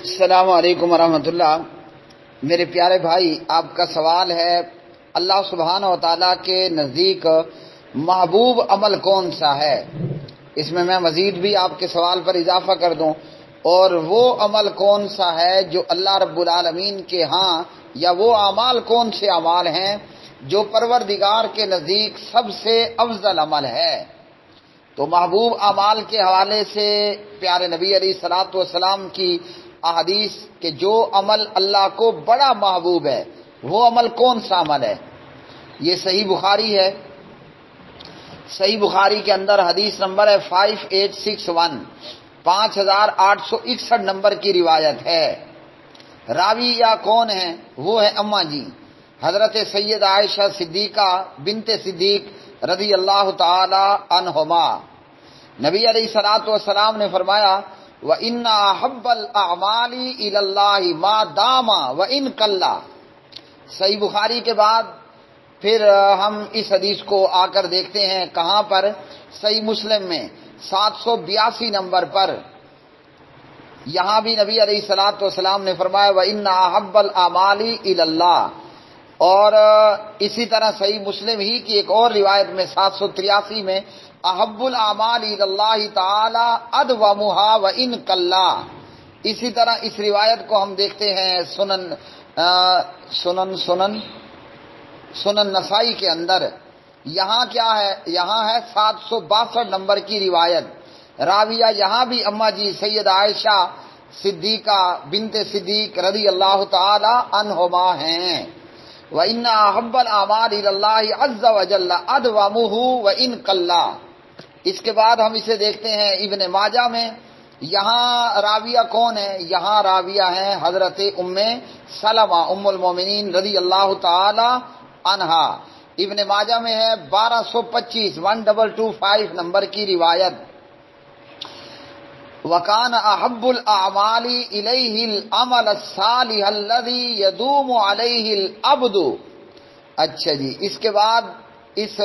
السلام علیکم ورحمۃ اللہ۔ میرے پیارے بھائی، آپ کا سوال ہے اللہ سبحانہ و تعالیٰ کے نزدیک محبوب عمل کون سا ہے۔ اس میں مزید بھی آپ کے سوال پر اضافہ کر دوں، اور وہ عمل کون سا ہے جو اللہ رب العالمین کے ہاں، یا وہ اعمال کون سے اعمال ہیں جو پروردگار کے نزدیک سب سے افضل عمل ہے۔ تو محبوب اعمال کے حوالے سے پیارے نبی علیہ الصلوۃ والسلام کی احادیث کہ جو عمل اللہ کو بڑا محبوب ہے وہ عمل کون سا عمل ہے، یہ صحیح بخاری ہے۔ صحیح بخاری کے اندر حدیث نمبر ہے 5861، 5861 نمبر کی روایت ہے۔ راوی یا کون ہے؟ وہ ہے اماں جی حضرت سید عائشہ صدیقہ بنت صدیق رضی اللہ تعالی عنہما۔ نبی علیہ الصلوۃ والسلام نے فرمایا وَإِنَّ أَحَبَّ الْأَعْمَالِ إِلَى اللَّهِ مَا دَامَ وَإِنْ قَلَّ۔ صحیح بخاری کے بعد پھر ہم اس حدیث کو آ کر دیکھتے ہیں کہاں پر؟ صحیح مسلم میں 782 نمبر پر۔ یہاں بھی نبی علیہ الصلوۃ والسلام نے فرمایا وَإِنَّ أَحَبَّ الْأَعْمَالِ إِلَى اللَّهِ، اور اسی طرح صحیح مسلم ہی کی ایک اور روایت میں 783 میں احب الاعمال الی اللہ تعالی ادومھا وان قلا۔ اسی طرح اس روایت کو ہم دیکھتے ہیں سنن نسائی کے اندر۔ یہاں کیا ہے؟ یہاں ہے 762 نمبر کی روایت۔ راویہ یہاں بھی اماں جی سید عائشہ صدیقہ بنت صدیق رضی اللہ تعالی عنہما ہیں۔ وَإِنَّ أَحَبَّ الْأَعْمَالِ إِلَى اللَّهِ عَزَّ وَجَلَّ أَدْوَمُهُ وَإِنْ قَلَّ۔ اس کے بعد ہم اسے دیکھتے ہیں ابن ماجہ میں۔ یہاں راویہ کون ہے؟ یہاں راویہ ہیں حضرت ام سلمہ ام المومنین رضی اللہ تعالی عنہا۔ ابن ماجہ میں ہے 1225 نمبر کی روایت۔ وَكَانَ أَحَبُّ الْأَعْمَالِ إِلَيْهِ الْعَمَلُ الصَّالِحُ الَّذِي يَدُومُ عَلَيْهِ الْعَبْدُ۔ اچھا جی، اس کے بعد اس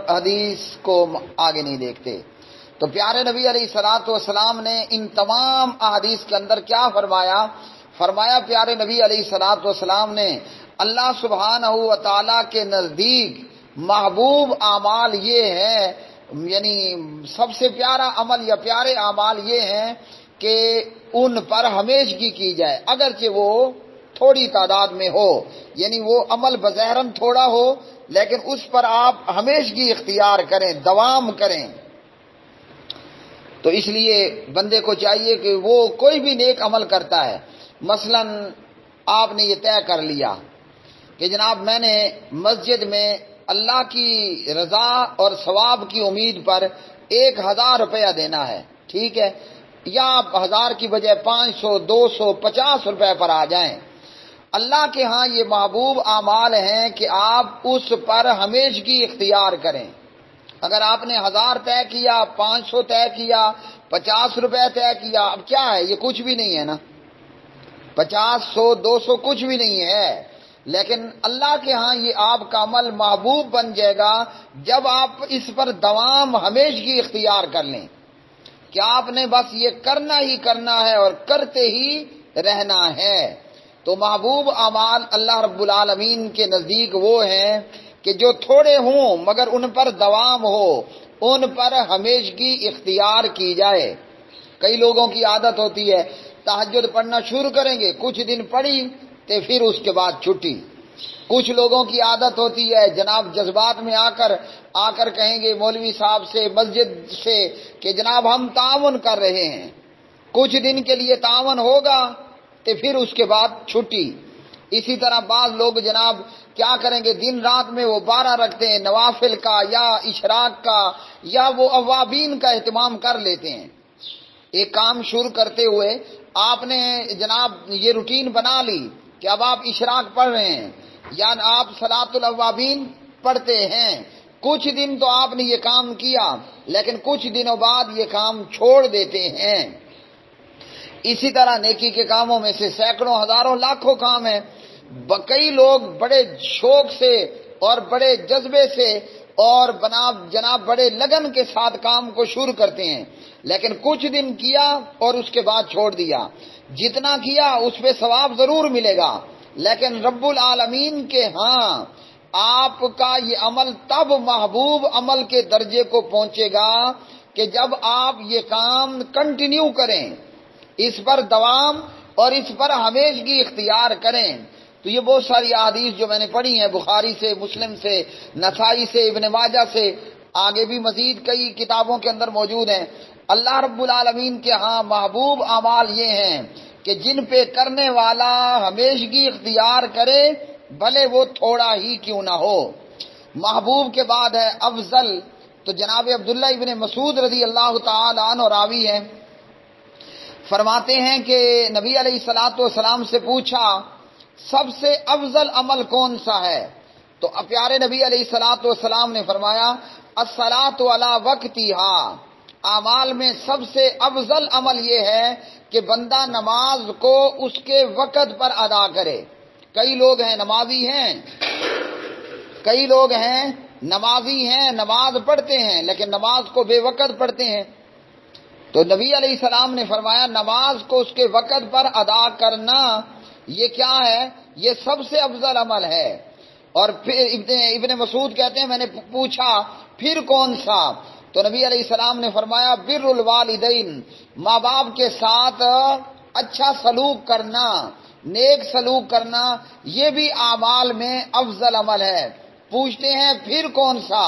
حدیث کو آگے نہیں دیکھتے۔ تو پیارے نبی علیہ الصلوۃ والسلام نے ان تمام احادیث کے اندر کیا فرمایا؟ فرمایا پیارے نبی علیہ الصلوۃ والسلام نے اللہ سبحانہ و تعالیٰ کے نزدیک محبوب اعمال یہ ہے، یعنی سب سے پیارا عمل یا پیارے اعمال یہ ہیں کہ ان پر ہمیشگی کی جائے، اگرچہ وہ تھوڑی تعداد میں ہو، یعنی وہ عمل بظاہراً تھوڑا ہو لیکن اس پر آپ ہمیشگی اختیار کریں، دوام کریں۔ تو اس لیے بندے کو چاہیے کہ وہ کوئی بھی نیک عمل کرتا ہے، مثلا آپ نے یہ طے کر لیا کہ جناب میں نے مسجد میں اللہ کی رضا اور ثواب کی امید پر 1000 روپیہ دینا ہے، ٹھیک ہے، یا آپ 1000 کی بجائے 500 200 50 روپے پر آ جائیں۔ اللہ کے ہاں یہ محبوب اعمال ہیں کہ آپ اس پر ہمیشگی اختیار کریں۔ اگر آپ نے 1000 طے کیا، 500 طے کیا، 50 روپے طے کیا، اب کیا ہے؟ یہ کچھ بھی نہیں ہے نا، 50 100 200 کچھ بھی نہیں ہے، لیکن اللہ کے ہاں یہ آپ کا عمل محبوب بن جائے گا جب آپ اس پر دوام ہمیشگی اختیار کر لیں کہ آپ نے بس یہ کرنا ہی کرنا ہے اور کرتے ہی رہنا ہے۔ تو محبوب اعمال اللہ رب العالمین کے نزدیک وہ ہیں کہ جو تھوڑے ہوں مگر ان پر دوام ہو، ان پر ہمیشگی اختیار کی جائے۔ کئی لوگوں کی عادت ہوتی ہے تہجد پڑھنا شروع کریں گے، کچھ دن پڑھی تو پھر اس کے بعد چھٹی۔ کچھ لوگوں کی عادت ہوتی ہے جناب جذبات میں آ کر کہیں گے مولوی صاحب سے، مسجد سے کہ جناب ہم تعاون کر رہے ہیں، کچھ دن کے لیے تعاون ہوگا تو پھر اس کے بعد چھٹی۔ اسی طرح بعض لوگ جناب کیا کریں گے، دن رات میں وہ 12 رکھتے ہیں نوافل کا یا اشراق کا، یا وہ اوابین کا اہتمام کر لیتے ہیں۔ ایک کام شروع کرتے ہوئے آپ نے جناب یہ روٹین بنا لی کہ اب آپ اشراق پڑھ رہے ہیں یا آپ صلاۃ الاوابین پڑھتے ہیں، کچھ دن تو آپ نے یہ کام کیا لیکن کچھ دنوں بعد یہ کام چھوڑ دیتے ہیں۔ اسی طرح نیکی کے کاموں میں سے سینکڑوں ہزاروں لاکھوں کام ہیں، کئی لوگ بڑے شوق سے اور بڑے جذبے سے اور جناب بڑے لگن کے ساتھ کام کو شروع کرتے ہیں، لیکن کچھ دن کیا اور اس کے بعد چھوڑ دیا۔ جتنا کیا اس پہ ثواب ضرور ملے گا، لیکن رب العالمین کے ہاں آپ کا یہ عمل تب محبوب عمل کے درجے کو پہنچے گا کہ جب آپ یہ کام کنٹینیو کریں، اس پر دوام اور اس پر ہمیشگی اختیار کریں۔ تو یہ بہت ساری احادیث جو میں نے پڑھی ہیں، بخاری سے، مسلم سے، نسائی سے، ابن ماجہ سے، آگے بھی مزید کئی کتابوں کے اندر موجود ہیں۔ اللہ رب العالمین کے ہاں محبوب اعمال یہ ہیں کہ جن پہ کرنے والا ہمیشگی اختیار کرے، بھلے وہ تھوڑا ہی کیوں نہ ہو۔ محبوب کے بعد ہے افضل، تو جناب عبداللہ ابن مسعود رضی اللہ تعالی عنہ راوی ہیں، فرماتے ہیں کہ نبی علیہ الصلوۃ والسلام سے پوچھا سب سے افضل عمل کون سا ہے؟ تو پیارے نبی علیہ الصلوۃ والسلام نے فرمایا الصلاۃ علی وقتہا، اعمال میں سب سے افضل عمل یہ ہے کہ بندہ نماز کو اس کے وقت پر ادا کرے۔ کئی لوگ ہیں نمازی ہیں، کئی لوگ ہیں نمازی ہیں، نماز پڑھتے ہیں لیکن نماز کو بے وقت پڑھتے ہیں۔ تو نبی علیہ السلام نے فرمایا نماز کو اس کے وقت پر ادا کرنا یہ کیا ہے؟ یہ سب سے افضل عمل ہے۔ اور پھر ابن مسعود کہتے ہیں میں نے پوچھا پھر کون سا؟ تو نبی علیہ السلام نے فرمایا بر الوالدین، ماں باپ کے ساتھ اچھا سلوک کرنا، نیک سلوک کرنا، یہ بھی اعمال میں افضل عمل ہے۔ پوچھتے ہیں پھر کون سا؟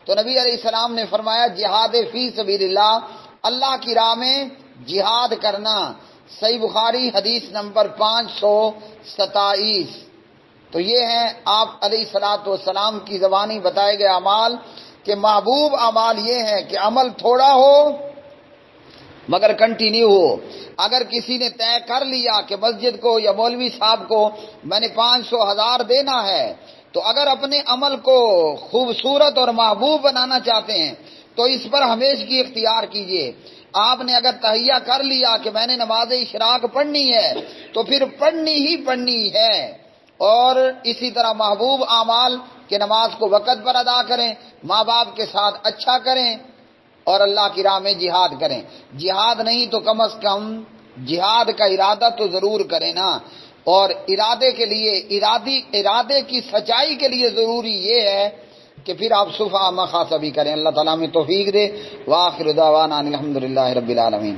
تو نبی علیہ السلام نے فرمایا جہاد فی سبیل اللہ، اللہ کی راہ میں جہاد کرنا۔ صحیح بخاری حدیث نمبر 527۔ تو یہ ہیں آپ علیہ الصلوۃ والسلام کی زبانی بتائے گئے اعمال کہ محبوب اعمال یہ ہیں کہ عمل تھوڑا ہو مگر کنٹینیو ہو۔ اگر کسی نے طے کر لیا کہ مسجد کو یا مولوی صاحب کو میں نے 500 1000 دینا ہے، تو اگر اپنے عمل کو خوبصورت اور محبوب بنانا چاہتے ہیں تو اس پر ہمیشگی اختیار کیجیے۔ آپ نے اگر تہیہ کر لیا کہ میں نے نماز اشراق پڑھنی ہے تو پھر پڑھنی ہی پڑھنی ہے۔ اور اسی طرح محبوب اعمال کہ نماز کو وقت پر ادا کریں، ماں باپ کے ساتھ اچھا کریں اور اللہ کی راہ میں جہاد کریں۔ جہاد نہیں تو کم از کم جہاد کا ارادہ تو ضرور کریں نا۔ اور ارادے کے لیے ارادے کی سچائی کے لیے ضروری یہ ہے کہ پھر آپ صفا مخاصبی کریں۔ اللہ تعالیٰ میں توفیق دے۔ وآخر دعوانا الحمدللہ رب العالمین۔